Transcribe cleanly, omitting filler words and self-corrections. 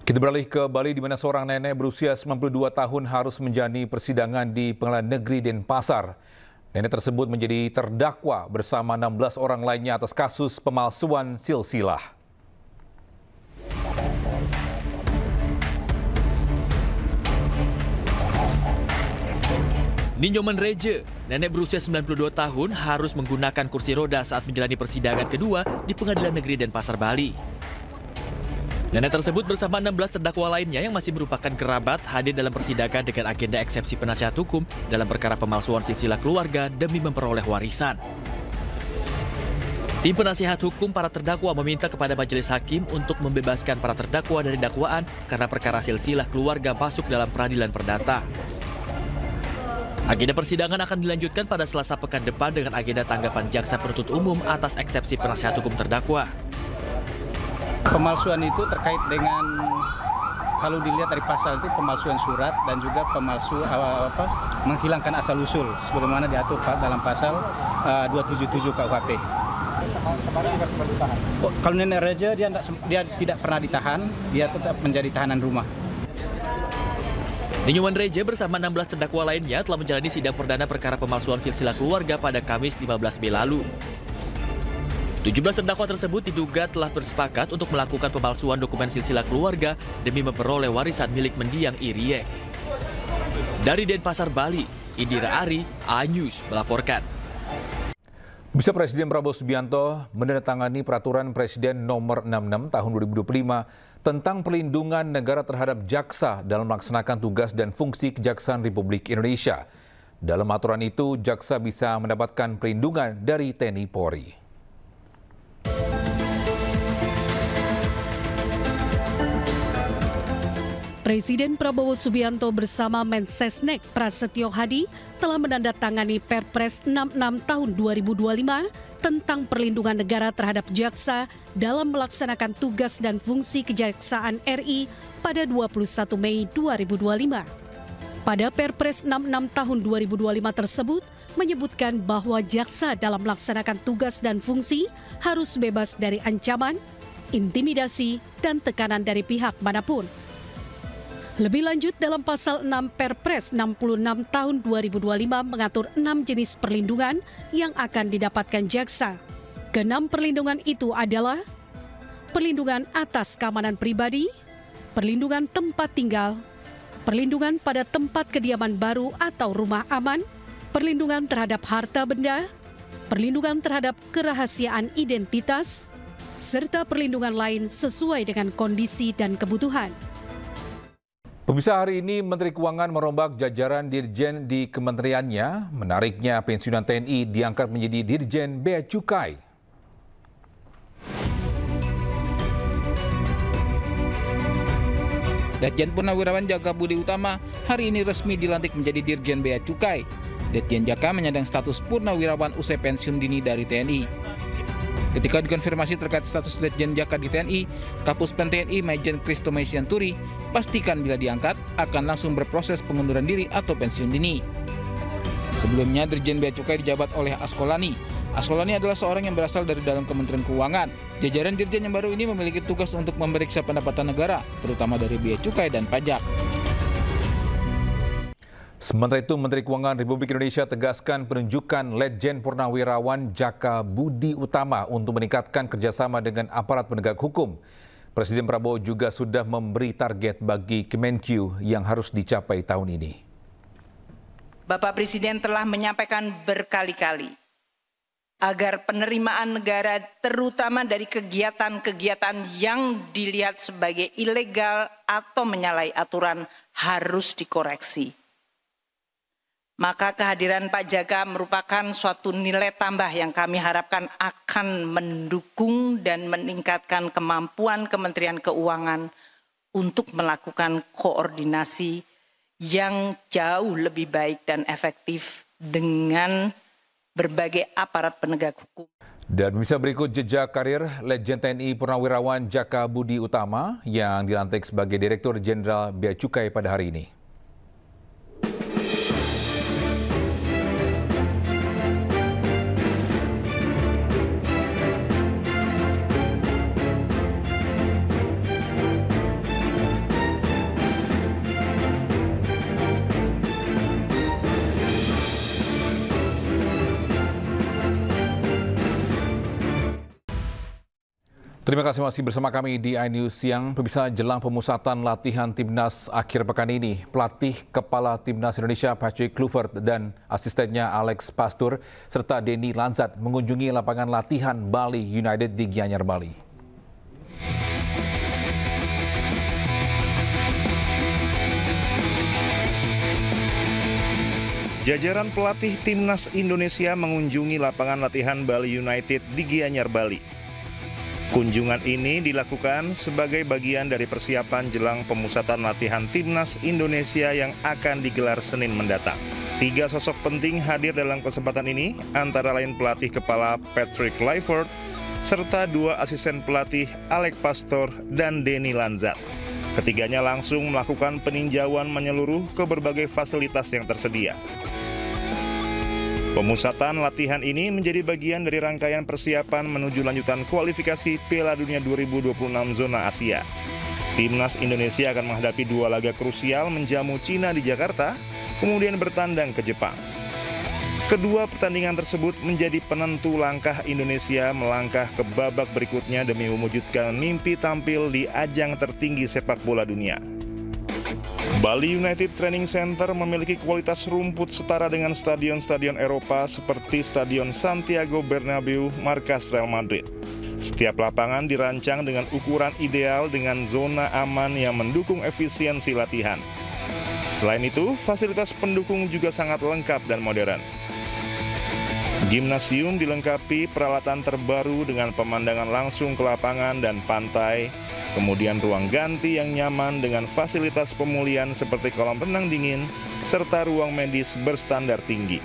Kita beralih ke Bali di mana seorang nenek berusia 92 tahun harus menjalani persidangan di Pengadilan Negeri Denpasar. Nenek tersebut menjadi terdakwa bersama 16 orang lainnya atas kasus pemalsuan silsilah. Ninyoman Reje, nenek berusia 92 tahun harus menggunakan kursi roda saat menjalani persidangan kedua di Pengadilan Negeri Denpasar, Bali. Nenek tersebut bersama 16 terdakwa lainnya yang masih merupakan kerabat hadir dalam persidangan dengan agenda eksepsi penasihat hukum dalam perkara pemalsuan silsilah keluarga demi memperoleh warisan. Tim penasihat hukum para terdakwa meminta kepada majelis hakim untuk membebaskan para terdakwa dari dakwaan karena perkara silsilah keluarga masuk dalam peradilan perdata. Agenda persidangan akan dilanjutkan pada Selasa pekan depan dengan agenda tanggapan jaksa penuntut umum atas eksepsi penasihat hukum terdakwa. Pemalsuan itu terkait dengan, kalau dilihat dari pasal itu pemalsuan surat dan juga menghilangkan asal-usul sebagaimana diatur dalam pasal 277 KUHP. Kemarin juga sempat ditahan. Kalau nenek Reja dia tidak pernah ditahan, dia tetap menjadi tahanan rumah. Ninyoman Reja bersama 16 terdakwa lainnya telah menjalani sidang perdana perkara pemalsuan silsilah keluarga pada Kamis 15 Mei lalu. 17 terdakwa tersebut diduga telah bersepakat untuk melakukan pemalsuan dokumen silsilah keluarga demi memperoleh warisan milik mendiang Iriek. Dari Denpasar, Bali, Indira Ari, A-News melaporkan. Bisa Presiden Prabowo Subianto menandatangani Peraturan Presiden Nomor 66 Tahun 2025 tentang perlindungan negara terhadap jaksa dalam melaksanakan tugas dan fungsi Kejaksaan Republik Indonesia. Dalam aturan itu, jaksa bisa mendapatkan perlindungan dari TNI Polri. Presiden Prabowo Subianto bersama Mensesnek Prasetyo Hadi telah menandatangani Perpres 66 tahun 2025 tentang perlindungan negara terhadap jaksa dalam melaksanakan tugas dan fungsi Kejaksaan RI pada 21 Mei 2025. Pada Perpres 66 tahun 2025 tersebut menyebutkan bahwa jaksa dalam melaksanakan tugas dan fungsi harus bebas dari ancaman, intimidasi, dan tekanan dari pihak manapun. Lebih lanjut dalam pasal 6 Perpres 66 tahun 2025 mengatur 6 jenis perlindungan yang akan didapatkan jaksa. Keenam perlindungan itu adalah perlindungan atas keamanan pribadi, perlindungan tempat tinggal, perlindungan pada tempat kediaman baru atau rumah aman, perlindungan terhadap harta benda, perlindungan terhadap kerahasiaan identitas, serta perlindungan lain sesuai dengan kondisi dan kebutuhan. Pemirsa, hari ini Menteri Keuangan merombak jajaran dirjen di kementeriannya. Menariknya, pensiunan TNI diangkat menjadi Dirjen Bea Cukai. Ditjen Purnawirawan Jaka Budi Utama hari ini resmi dilantik menjadi Dirjen Bea Cukai. Ditjen Jaka menyandang status purnawirawan usai pensiun dini dari TNI. Ketika dikonfirmasi terkait status Ditjen Jaka di TNI, Kapus Pen TNI Majen Kristo Maisianturi pastikan bila diangkat akan langsung berproses pengunduran diri atau pensiun dini. Sebelumnya Dirjen Bea Cukai dijabat oleh Askolani. Askolani adalah seorang yang berasal dari dalam Kementerian Keuangan. Jajaran Dirjen yang baru ini memiliki tugas untuk memeriksa pendapatan negara, terutama dari bea cukai dan pajak. Sementara itu, Menteri Keuangan Republik Indonesia tegaskan penunjukan Letjen Purnawirawan Jaka Budi Utama untuk meningkatkan kerjasama dengan aparat penegak hukum. Presiden Prabowo juga sudah memberi target bagi Kemenkyu yang harus dicapai tahun ini. Bapak Presiden telah menyampaikan berkali-kali agar penerimaan negara terutama dari kegiatan-kegiatan yang dilihat sebagai ilegal atau menyalahi aturan harus dikoreksi. Maka kehadiran Pak Jaka merupakan suatu nilai tambah yang kami harapkan akan mendukung dan meningkatkan kemampuan Kementerian Keuangan untuk melakukan koordinasi yang jauh lebih baik dan efektif dengan berbagai aparat penegak hukum. Dan bisa berikut jejak karir Letjen TNI Purnawirawan Jaka Budi Utama yang dilantik sebagai Direktur Jenderal Bea Cukai pada hari ini. Terima kasih masih bersama kami di iNews Siang. Pemirsa, jelang pemusatan latihan Timnas akhir pekan ini, pelatih kepala Timnas Indonesia Patrick Kluivert dan asistennya Alex Pastoor serta Denny Lanzat mengunjungi lapangan latihan Bali United di Gianyar, Bali. Jajaran pelatih Timnas Indonesia mengunjungi lapangan latihan Bali United di Gianyar, Bali. Kunjungan ini dilakukan sebagai bagian dari persiapan jelang pemusatan latihan Timnas Indonesia yang akan digelar Senin mendatang. 3 sosok penting hadir dalam kesempatan ini, antara lain pelatih kepala Patrick Kluivert, serta 2 asisten pelatih Alex Pastoor dan Denny Lanzat. Ketiganya langsung melakukan peninjauan menyeluruh ke berbagai fasilitas yang tersedia. Pemusatan latihan ini menjadi bagian dari rangkaian persiapan menuju lanjutan kualifikasi Piala Dunia 2026 zona Asia. Timnas Indonesia akan menghadapi 2 laga krusial menjamu Cina di Jakarta, kemudian bertandang ke Jepang. Kedua pertandingan tersebut menjadi penentu langkah Indonesia melangkah ke babak berikutnya demi mewujudkan mimpi tampil di ajang tertinggi sepak bola dunia. Bali United Training Center memiliki kualitas rumput setara dengan stadion-stadion Eropa seperti Stadion Santiago Bernabeu, markas Real Madrid. Setiap lapangan dirancang dengan ukuran ideal dengan zona aman yang mendukung efisiensi latihan. Selain itu, fasilitas pendukung juga sangat lengkap dan modern. Gimnasium dilengkapi peralatan terbaru dengan pemandangan langsung ke lapangan dan pantai, kemudian ruang ganti yang nyaman dengan fasilitas pemulihan seperti kolam renang dingin, serta ruang medis berstandar tinggi.